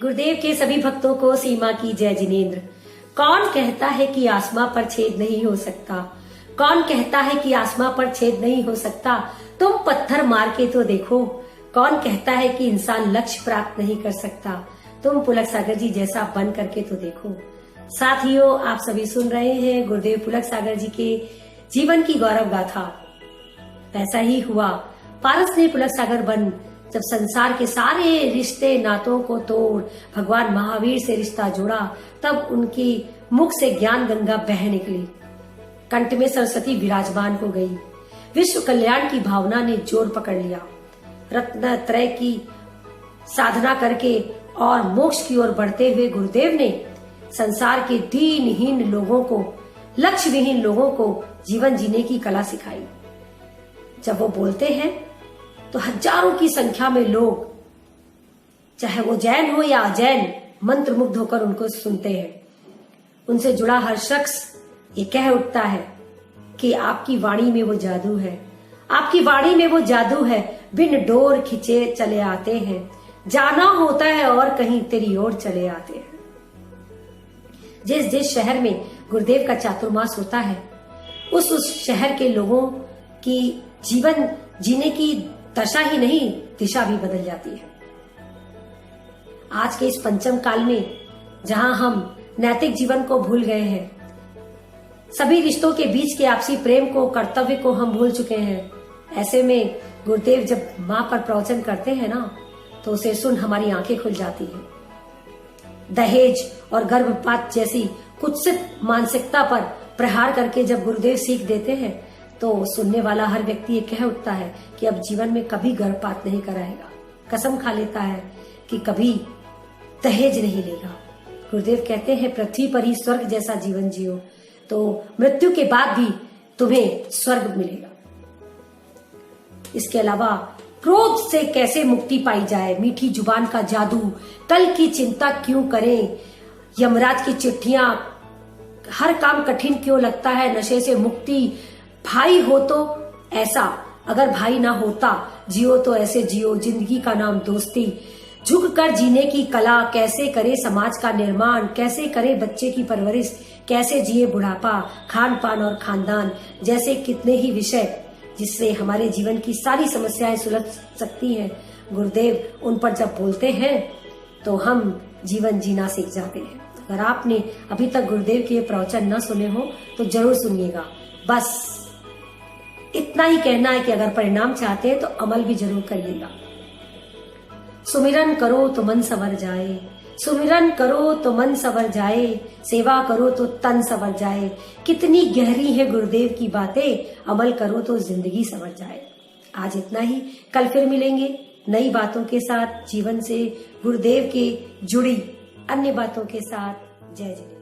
गुरुदेव के सभी भक्तों को सीमा की जय जिनेन्द्र। कौन कहता है कि आसमां पर छेद नहीं हो सकता? कौन कहता है कि आसमां पर छेद नहीं हो सकता? तुम पत्थर मार के तो देखो। कौन कहता है कि इंसान लक्ष्य प्राप्त नहीं कर सकता? तुम पुलक सागर जी जैसा बन करके तो देखो। साथियों, आप सभी सुन रहे हैं गुरुदेव पुलक सागर जी के जीवन की गौरव गाथा। ऐसा ही हुआ। पारस ने पुलक सागर बन जब संसार के सारे रिश्ते नातों को तोड़ भगवान महावीर से रिश्ता जोड़ा, तब उनकी मुख से ज्ञान गंगा बह निकली। कंठ में सरस्वती विराजमान हो गई। विश्व कल्याण की भावना ने जोर पकड़ लिया। रत्न त्रय की साधना करके और मोक्ष की ओर बढ़ते हुए गुरुदेव ने संसार के दीनहीन लोगों को, लक्ष्य विहीन लोगों को जीवन जीने की कला सिखाई। जब वो बोलते हैं तो हजारों की संख्या में लोग, चाहे वो जैन हो या अजैन, मंत्र मुग्ध होकर उनको सुनते हैं। उनसे जुड़ा हर शख्स ये कह उठता है कि आपकी वाणी में वो जादू है, आपकी वाणी में वो जादू है। बिन डोर खिंचे चले आते हैं, जाना होता है और कहीं तेरी ओर चले आते हैं। जिस जिस शहर में गुरुदेव का चातुर्मास होता है, उस शहर के लोगों की जीवन जीने की दशा ही नहीं, दिशा भी बदल जाती है। आज के इस पंचम काल में जहां हम नैतिक जीवन को भूल गए हैं, सभी रिश्तों के बीच के आपसी प्रेम को, कर्तव्य को हम भूल चुके हैं, ऐसे में गुरुदेव जब मां पर प्रवचन करते हैं ना, तो उसे सुन हमारी आंखें खुल जाती हैं। दहेज और गर्भपात जैसी कुत्सित मानसिकता पर प्रहार करके जब गुरुदेव सीख देते हैं, तो सुनने वाला हर व्यक्ति ये कह उठता है कि अब जीवन में कभी गर्भपात नहीं कराएगा। कसम खा लेता है कि कभी दहेज नहीं लेगा। गुरुदेव कहते हैं पृथ्वी पर ही स्वर्ग जैसा जीवन जियो, तो मृत्यु के बाद भी तुम्हें स्वर्ग मिलेगा। इसके अलावा क्रोध से कैसे मुक्ति पाई जाए, मीठी जुबान का जादू, कल की चिंता क्यों करें, यमराज की चिट्ठियां, हर काम कठिन क्यों लगता है, नशे से मुक्ति, भाई हो तो ऐसा, अगर भाई ना होता, जियो तो ऐसे जियो, जिंदगी का नाम दोस्ती, झुक कर जीने की कला, कैसे करे समाज का निर्माण, कैसे करे बच्चे की परवरिश, कैसे जिए बुढ़ापा, खान पान और खानदान, जैसे कितने ही विषय जिससे हमारे जीवन की सारी समस्याएं सुलझ सकती हैं। गुरुदेव उन पर जब बोलते हैं तो हम जीवन जीना सीख जाते हैं। अगर आपने अभी तक गुरुदेव के प्रवचन न सुने हो तो जरूर सुनिएगा। बस इतना ही कहना है कि अगर परिणाम चाहते हैं तो अमल भी जरूर करिएगा। सुमिरन करो तो मन संवर जाए, सुमिरन करो तो मन संवर जाए, सेवा करो तो तन संवर जाए। कितनी गहरी है गुरुदेव की बातें, अमल करो तो जिंदगी संवर जाए। आज इतना ही, कल फिर मिलेंगे नई बातों के साथ, जीवन से गुरुदेव के जुड़ी अन्य बातों के साथ। जय जय।